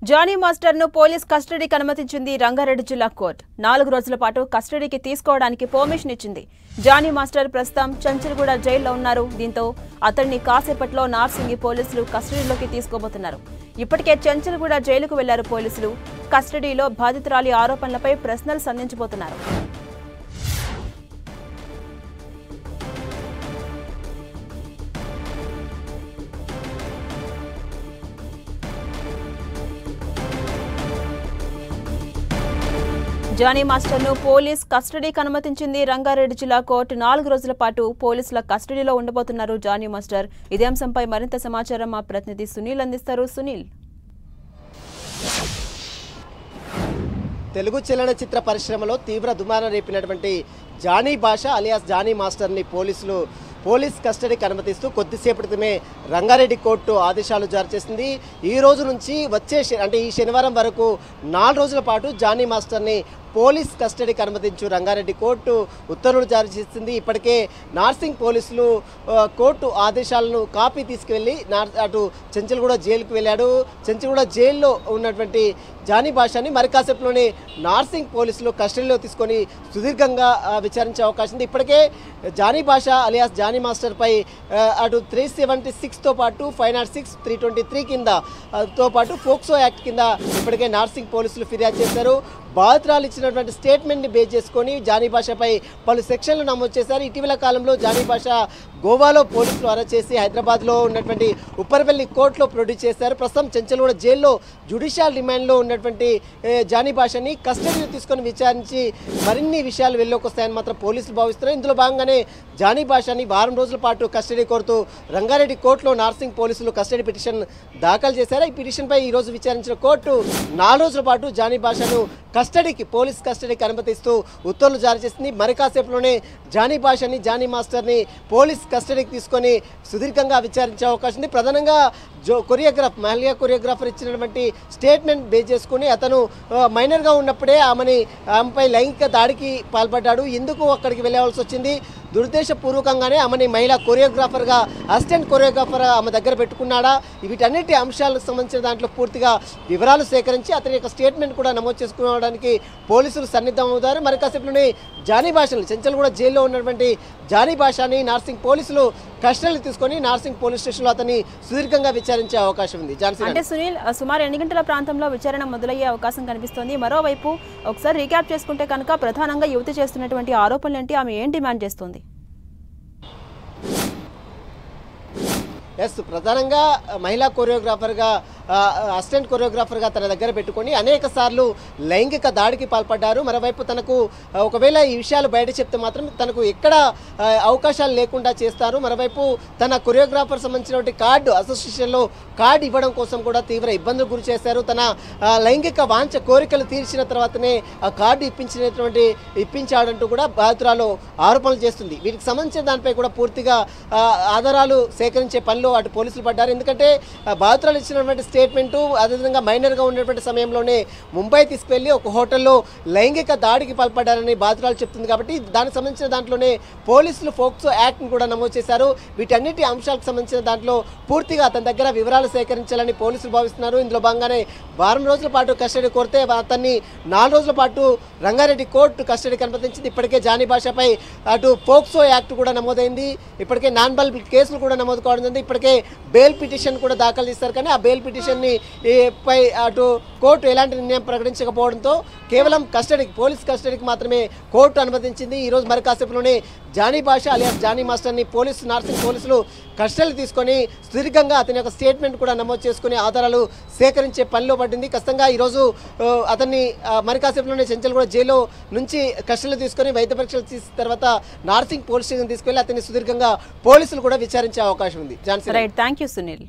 Johnny master ను police కస్టడీకి అనుమతించింది రంగారెడ్డి జిల్లా కోర్టు 4 రోజుల పాటు కస్టడీకి తీసుకోవడానికి పర్మిషన్ ఇచ్చింది. జానీ మాస్టర్ ప్రస్తుతం చంచల్గూడ జైల్లో ఉన్నారు. దీంతో అతన్ని కాసేపట్లో నార్సింగి పోలీసులు కస్టడీలోకి తీసుకోబోతున్నారు. ఇప్పటికే చంచల్గూడ జైలుకు వెళ్లారు పోలీసులు. కస్టడీలో బాధితురాలి ఆరోపణలపై ప్రశ్నలు సంధించబోతున్నారు. జానీ మాస్టర్ ను పోలీస్ కస్టడీకి అనుమతించింది రంగారెడ్డి జిల్లా కోర్టు. 4 రోజుల పాటు పోలీసుల కస్టడీలో ఉండబోతున్నారు జానీ మాస్టర్. ఇదే అంశంపై మరింత సమాచారం మా ప్రతినిధి సునీల్ అందిస్తారు. సునీల్, తెలుగు చలనచిత్ర పరిశ్రమలో తీవ్ర దుమారం రేపినటువంటి జానీ భాషా అలియాస్ జానీ మాస్టర్ని పోలీస్ కస్టడీకి అనుమతిస్తూ కొద్దిసేపటి క్రితమే రంగారెడ్డి కోర్టు ఆదేశాలు జారీ చేసింది. ఈ రోజు నుంచి ఈ శనివారం వరకు 4 రోజుల పాటు జానీ మాస్టర్ని పోలీస్ కస్టడీకి అనుమతించు రంగారెడ్డి కోర్టు ఉత్తర్వులు జారీ చేసింది. ఇప్పటికే నార్సింగ్ పోలీసులు కోర్టు ఆదేశాలను కాపీ తీసుకువెళ్ళి అటు చంచల్గూడ జైలుకు వెళ్ళాడు. చంచల్గూడ జైల్లో ఉన్నటువంటి జానీ భాషాని మరి కాసేపులోనే నార్సింగ్ పోలీసులు కస్టడీలో తీసుకొని సుదీర్ఘంగా విచారించే అవకాశం ఉంది. ఇప్పటికే జానీ భాషా అలియాస్ జానీ మాస్టర్ పై అటు 376తో పాటు 506, 323 కింద తో పాటు ఫోక్సో యాక్ట్ కింద ఇప్పటికే నార్సింగ్ పోలీసులు ఫిర్యాదు చేశారు. బాధితురాలు ఇచ్చినటువంటి స్టేట్మెంట్ని బేస్ చేసుకొని జానీ భాషపై పలు సెక్షన్లు నమోదు చేశారు. ఇటీవల కాలంలో జానీ భాషా గోవాలో పోలీసులు అరెస్ట్ చేసి హైదరాబాద్లో ఉన్నటువంటి ఉప్పరపల్లి కోర్టులో ప్రొడ్యూస్ చేశారు. ప్రస్తుతం చంచల్గూడ జైల్లో జ్యుడిషియల్ రిమాండ్లో ఉన్నటువంటి జానీ భాషని కస్టడీలో తీసుకొని విచారించి మరిన్ని విషయాలు వెల్లోకి వస్తాయని మాత్రం పోలీసులు భావిస్తున్నారు. ఇందులో భాగంగానే జానీ భాషని వారం రోజుల పాటు కస్టడీ కోరుతూ రంగారెడ్డి కోర్టులో నార్సింగ్ పోలీసులు కస్టడీ పిటిషన్ దాఖలు చేశారు. ఈ పిటిషన్పై ఈరోజు విచారించిన కోర్టు 4 రోజుల పాటు జానీ భాషను పోలీస్ కస్టడీకి అనుమతిస్తూ ఉత్తర్వులు జారీ చేసింది. మరి కాసేపులోనే జానీ భాషని జానీ మాస్టర్ని పోలీస్ కస్టడీకి తీసుకొని సుదీర్ఘంగా విచారించే అవకాశం ఉంది. ప్రధానంగా మహిళా కొరియోగ్రాఫర్ ఇచ్చినటువంటి స్టేట్మెంట్ బేస్ చేసుకుని అతను మైనర్గా ఉన్నప్పుడే ఆమెపై లైంగిక దాడికి పాల్పడ్డాడు. ఎందుకు అక్కడికి వెళ్ళవలసి వచ్చింది, దురుద్దేశపూర్వకంగానే ఆమెని మహిళా కొరియోగ్రాఫర్గా అసిస్టెంట్ కొరియోగ్రాఫర్గా ఆమె దగ్గర పెట్టుకున్నాడా, వీటన్నిటి అంశాలకు సంబంధించిన దాంట్లో పూర్తిగా వివరాలు సేకరించి అతని యొక్క స్టేట్మెంట్ కూడా నమోదు చేసుకోవడానికి పోలీసులు సన్నిద్ధం అవుతారు. మరి కాసేపులోనే జానీ భాషని చంచల్గూడ జైల్లో ఉన్నటువంటి జానీ భాషని నార్సింగ్ పోలీసులు కస్టడీలో తీసుకొని నార్సింగ్ పోలీస్ స్టేషన్లో అతన్ని సుదీర్ఘంగా విచారించే అవకాశం ఉంది. అంటే సునీల్, సుమారు 8 గంటల ప్రాంతంలో విచారణ మొదలయ్యే అవకాశం కనిపిస్తోంది. మరోవైపు ఒకసారి రీక్యాప్ చేసుకుంటే కనుక ప్రధానంగా యువతి చేస్తున్నటువంటి ఆరోపణలు ఏంటి, ఆమె ఏం డిమాండ్ చేస్తుంది? ప్రధానంగా మహిళా కొరియోగ్రాఫర్గా అసిస్టెంట్ కొరియోగ్రాఫర్గా తన దగ్గర పెట్టుకొని అనేక సార్లు లైంగిక దాడికి పాల్పడ్డారు. మరోవైపు తనకు ఒకవేళ ఈ విషయాలు బయట చెప్తే మాత్రం తనకు ఎక్కడ అవకాశాలు లేకుండా చేస్తారు. మరోవైపు తన కొరియోగ్రాఫర్ సంబంధించినటువంటి కార్డు అసోసియేషన్లో కార్డు ఇవ్వడం కోసం కూడా తీవ్ర ఇబ్బందులు గురి చేశారు. తన లైంగిక వాంఛ కోరికలు తీర్చిన తర్వాతనే ఆ కార్డు ఇప్పించాడంటూ కూడా బాధితురాలు ఆరోపణలు చేస్తుంది. వీటికి సంబంధించిన దానిపై కూడా పూర్తిగా ఆధారాలు సేకరించే పనిలో అటు పోలీసులు పడ్డారు. ఎందుకంటే బాధితురాలు ఇచ్చినటువంటి స్టేట్మెంటు అదేవిధంగా మైనర్గా ఉన్నటువంటి సమయంలోనే ముంబై తీసుకువెళ్ళి ఒక హోటల్లో లైంగిక దాడికి పాల్పడ్డారని బాధితురాలు చెప్తుంది. కాబట్టి దానికి సంబంధించిన దాంట్లోనే పోలీసులు ఫోక్సో యాక్ట్ని కూడా నమోదు చేశారు. వీటన్నిటి అంశాలకు సంబంధించిన దాంట్లో పూర్తిగా అతని దగ్గర వివరాలు సేకరించాలని పోలీసులు భావిస్తున్నారు. ఇందులో భాగంగానే వారం రోజుల పాటు కస్టడీ కోరితే అతన్ని 4 రోజుల పాటు రంగారెడ్డి కోర్టు కస్టడీకి అనుమతించింది. ఇప్పటికే జానీ భాషపై అటు ఫోక్సో యాక్ట్ కూడా నమోదైంది. ఇప్పటికే నాన్ బెయిల్ కేసులు కూడా నమోదు కావడం జరిగింది. ఇప్పటికే బెయిల్ పిటిషన్ కూడా దాఖలు చేస్తారు. కానీ ఆ బెయిల్ పిటిషన్ని పై అటు కోర్టు ఎలాంటి నిర్ణయం ప్రకటించకపోవడంతో కేవలం పోలీస్ కస్టడీకి మాత్రమే కోర్టు అనుమతించింది. ఈరోజు మరి కాసేపులోనే జానీ భాషా అలియాస్ జానీ మాస్టర్ని నార్సింగ్ పోలీసులు కస్టడీలు తీసుకొని సుదీర్ఘంగా అతని యొక్క స్టేట్మెంట్ కూడా నమోదు చేసుకుని ఆధారాలు సేకరించే పనిలో పడింది. ఖచ్చితంగా ఈరోజు అతన్ని మరి కాసేపులోనే చంచల్గూడ జైల్లో నుంచి కస్టడీలు తీసుకొని వైద్య పరీక్షలు చేసిన తర్వాత నార్సింగ్ పోలీస్ స్టేషన్ తీసుకెళ్లి అతన్ని సుదీర్ఘంగా పోలీసులు కూడా విచారించే అవకాశం ఉంది. Thank you Sunil.